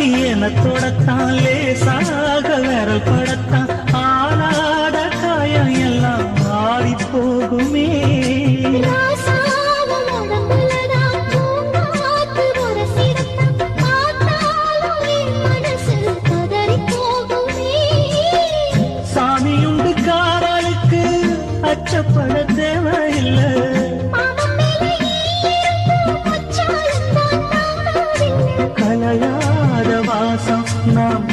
என தொடத்தான் லேசாக விரல் படத்தான் ஆளாத காயம் எல்லாம் ஆடி போகுமே சாமியுண்டு காரலுக்கு அச்சப்பட தேவையில்லை கலையாத வாசம் நாம்